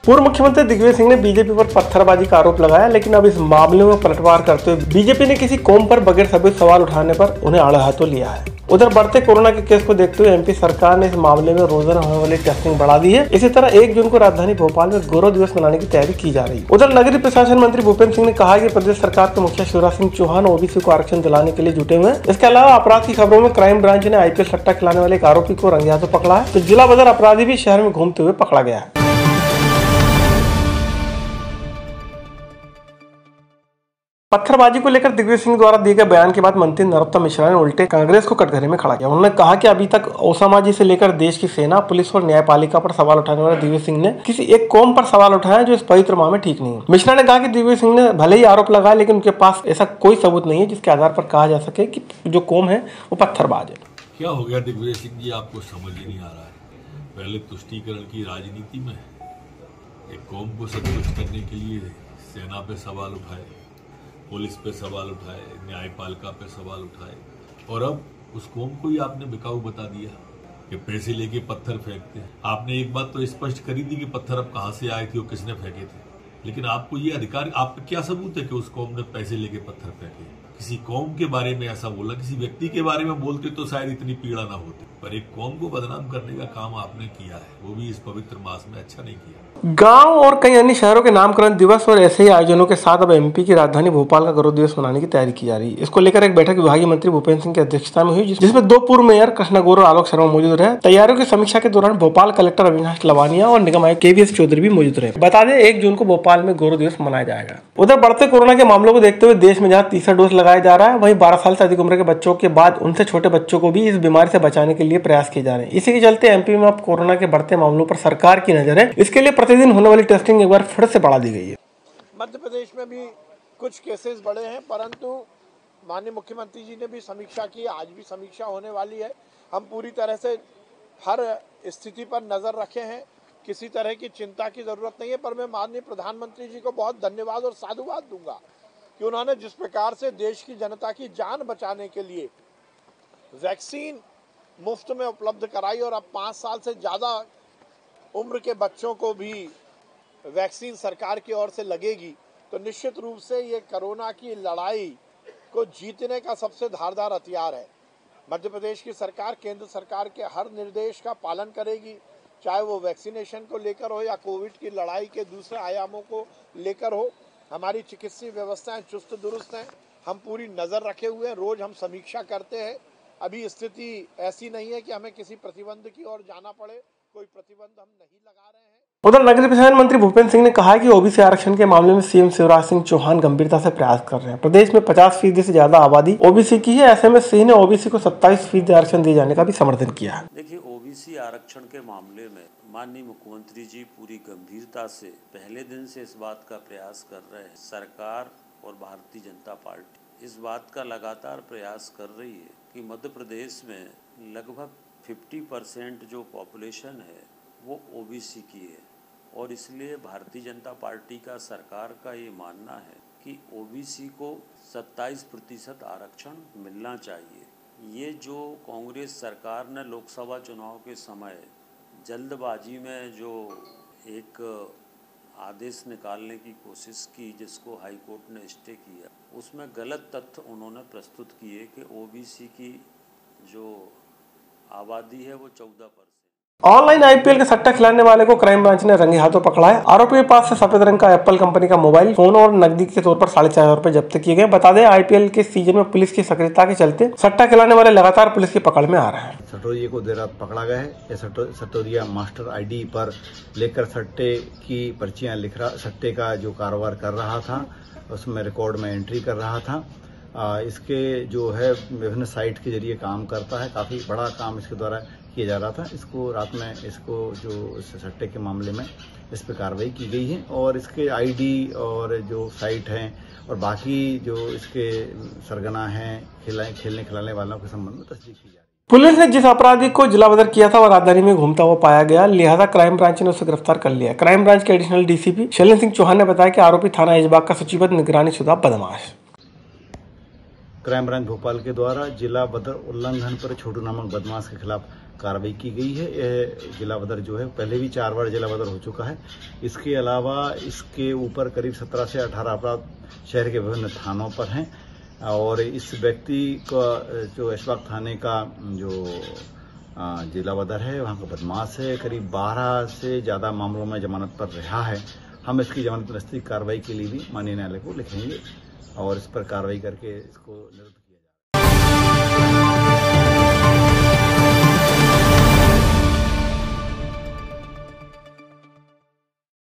पूर्व मुख्यमंत्री दिग्विजय सिंह ने बीजेपी पर पत्थरबाजी का आरोप लगाया, लेकिन अब इस मामले में पलटवार करते हुए बीजेपी ने किसी कौम पर बगैर सबूत सवाल उठाने पर उन्हें आड़े हाथों लिया है। उधर बढ़ते कोरोना के केस को देखते हुए एमपी सरकार ने इस मामले में रोजाना होने वाली टेस्टिंग बढ़ा दी है। इसी तरह 1 जून को राजधानी भोपाल में गौरव दिवस मनाने की तैयारी की जा रही है। उधर नगरीय प्रशासन मंत्री भूपेंद्र सिंह ने कहा कि प्रदेश सरकार के मुखिया शिवराज सिंह चौहान ओबीसी को आरक्षण दिलाने के लिए जुटे हुए हैं। इसके अलावा अपराध की खबरों में क्राइम ब्रांच ने आईपीएल सट्टा खिलाने वाले एक आरोपी को रंगे हाथों पकड़ा है, तो जिला बदर अपराधी भी शहर में घूमते हुए पकड़ा गया है। पत्थरबाजी को लेकर दिग्विजय सिंह द्वारा दिए गए बयान के बाद मंत्री नरोत्तम मिश्रा ने उल्टे कांग्रेस को कटघरे में खड़ा किया। उन्होंने कहा कि अभी तक ओसामा जी से लेकर देश की सेना, पुलिस और न्यायपालिका पर सवाल उठाने वाले दिग्विजय सिंह ने किसी एक कौम पर सवाल उठाया जो इस पवित्र माह में ठीक नहीं है। मिश्रा ने कहा कि दिग्विजय सिंह ने भले ही आरोप लगाया, लेकिन उनके पास ऐसा कोई सबूत नहीं है जिसके आधार पर कहा जा सके कि जो कौम है वो पत्थरबाज है। क्या हो गया दिग्विजय सिंह जी, आपको समझ ही नहीं आ रहा है। पहले तुष्टीकरण की राजनीति में एक कौम को संतुष्ट करने के लिए सेना पे सवाल उठाए, पुलिस पे सवाल उठाए, न्यायपालिका पे सवाल उठाए, और अब उस कौम को ही आपने बिकाऊ बता दिया कि पैसे लेके पत्थर फेंकते हैं। आपने एक बात तो स्पष्ट करी थी कि पत्थर अब कहां से आए थे और किसने फेंके थे, लेकिन आपको ये अधिकार, आप क्या सबूत है कि उस कौम ने पैसे लेके पत्थर फेंके? किसी कौम के बारे में ऐसा बोला, किसी व्यक्ति के बारे में बोलते तो शायद इतनी पीड़ा ना होती, पर एक कौम को बदनाम करने का काम आपने किया है, वो भी इस पवित्र मास में। अच्छा नहीं किया। गांव और कई अन्य शहरों के नामकरण दिवस और ऐसे ही आयोजनों के साथ अब एमपी की राजधानी भोपाल का गौरव दिवस मनाने की तैयारी की जा रही है। इसको लेकर एक बैठक विभागीय मंत्री भूपेंद्र सिंह की अध्यक्षता में हुई, जिसमें 2 पूर्व मेयर कृष्णा गौर और आलोक शर्मा मौजूद रहे। तैयारियों की समीक्षा के दौरान भोपाल कलेक्टर अविनाश लवानिया और निगम आयुक्त केवीएस चौधरी भी मौजूद रहे। बता दें 1 जून को भोपाल में गौरव दिवस मनाया जाएगा। उधर बढ़ते कोरोना के मामलों को देखते हुए देश में जहाँ तीसरा डोज लगाया जा रहा है, वहीं 12 साल से अधिक उम्र के बच्चों के बाद उनसे छोटे बच्चों को भी इस बीमारी से बचाने के लिए प्रयास किए जा रहे हैं। इसी के चलते एमपी में अब कोरोना के बढ़ते मामलों पर सरकार की नजर है। इसके लिए प्रतिदिन होने वाली टेस्टिंग एक बार फिर से बढ़ा दी गई है। मध्य प्रदेश में भी कुछ केसेस बढ़े हैं, परंतु माननीय मुख्यमंत्री जी ने भी समीक्षा की, आज भी समीक्षा होने वाली है। हम पूरी तरह से हर स्थिति पर नजर रखे हैं, किसी तरह की चिंता की जरूरत नहीं है। पर मैं माननीय प्रधानमंत्री जी को बहुत धन्यवाद और साधुवाद दूंगा कि उन्होंने जिस प्रकार से देश की जनता की जान बचाने के लिए वैक्सीन मुफ्त में उपलब्ध कराई, और अब 5 साल से ज़्यादा उम्र के बच्चों को भी वैक्सीन सरकार की ओर से लगेगी, तो निश्चित रूप से ये कोरोना की लड़ाई को जीतने का सबसे धारदार हथियार है। मध्य प्रदेश की सरकार केंद्र सरकार के हर निर्देश का पालन करेगी, चाहे वो वैक्सीनेशन को लेकर हो या कोविड की लड़ाई के दूसरे आयामों को लेकर हो। हमारी चिकित्सीय व्यवस्थाएं चुस्त दुरुस्त हैं, हम पूरी नज़र रखे हुए हैं, रोज हम समीक्षा करते हैं। अभी स्थिति ऐसी नहीं है कि हमें किसी प्रतिबंध की ओर जाना पड़े, कोई प्रतिबंध हम नहीं लगा रहे हैं। उधर नगरीय प्रशासन मंत्री भूपेंद्र सिंह ने कहा है कि ओबीसी आरक्षण के मामले में सीएम शिवराज सिंह चौहान गंभीरता से प्रयास कर रहे हैं। प्रदेश में 50% से ज्यादा आबादी ओबीसी की है। ऐसे में सिंह ने ओबीसी को 27% आरक्षण दिए जाने का भी समर्थन किया है। देखिए, ओबीसी आरक्षण के मामले में माननीय मुख्यमंत्री जी पूरी गंभीरता से पहले दिन से इस बात का प्रयास कर रहे हैं। सरकार और भारतीय जनता पार्टी इस बात का लगातार प्रयास कर रही है कि मध्य प्रदेश में लगभग 50% जो पॉपुलेशन है वो ओबीसी की है, और इसलिए भारतीय जनता पार्टी का, सरकार का ये मानना है कि ओबीसी को 27% आरक्षण मिलना चाहिए। ये जो कांग्रेस सरकार ने लोकसभा चुनाव के समय जल्दबाजी में जो एक आदेश निकालने की कोशिश की, जिसको हाई कोर्ट ने स्टे किया, उसमें गलत तथ्य उन्होंने प्रस्तुत किए कि ओबीसी की जो आबादी है वो 14%। ऑनलाइन आईपीएल का सट्टा खिलाने वाले को क्राइम ब्रांच ने रंगे हाथों पकड़ा है। आरोपी के पास से सफेद रंग का एप्पल कंपनी का मोबाइल फोन और नकदी के तौर पर 4,500 रुपए जब्त किए गए। बता दें आईपीएल के सीजन में पुलिस की सक्रियता के चलते सट्टा खिलाने वाले लगातार पुलिस की पकड़ में आ रहे हैं। सटोरिया को देर रात पकड़ा गया है। ये सटोरिया मास्टर आईडी पर लेकर सट्टे की पर्चियां लिख रहा, सट्टे का जो कारोबार कर रहा था उसमें रिकॉर्ड में एंट्री कर रहा था। इसके जो है विभिन्न साइट के जरिए काम करता है, काफ़ी बड़ा काम इसके द्वारा किया जा रहा था। इसको रात में इसको जो सट्टे के मामले में इस पर कार्रवाई की गई है, और इसके आईडी और जो साइट हैं और बाकी जो इसके सरगना हैं खेलने खिलाने वालों के संबंध में तस्दीक की जा रही है। पुलिस ने जिस अपराधी को जिला बदर किया था वह राजधानी में घूमता हुआ पाया गया, लिहाजा क्राइम ब्रांच ने उसे गिरफ्तार कर लिया। क्राइम ब्रांच के एडिशनल डीसीपी शैलेंद्र सिंह चौहान ने बताया कि आरोपी थाना ऐशबाग का सूचीबद्ध निगरानी शुदा बदमाश। क्राइम ब्रांच भोपाल के द्वारा जिला बदर उल्लंघन पर छोटू नामक बदमाश के खिलाफ कार्रवाई की गई है। यह जिला बदर जो है पहले भी 4 बार जिला बदर हो चुका है। इसके अलावा इसके ऊपर करीब 17 से 18 अपराध शहर के विभिन्न थानों पर हैं और इस व्यक्ति का जो ऐशबाग थाने का जो जिला बदर है वहाँ का बदमाश है, करीब 12 से ज़्यादा मामलों में जमानत पर रहा है। हम इसकी जमानत रस्ती कार्रवाई के लिए भी माननीय न्यायालय को लिखेंगे और इस पर कार्रवाई करके इसको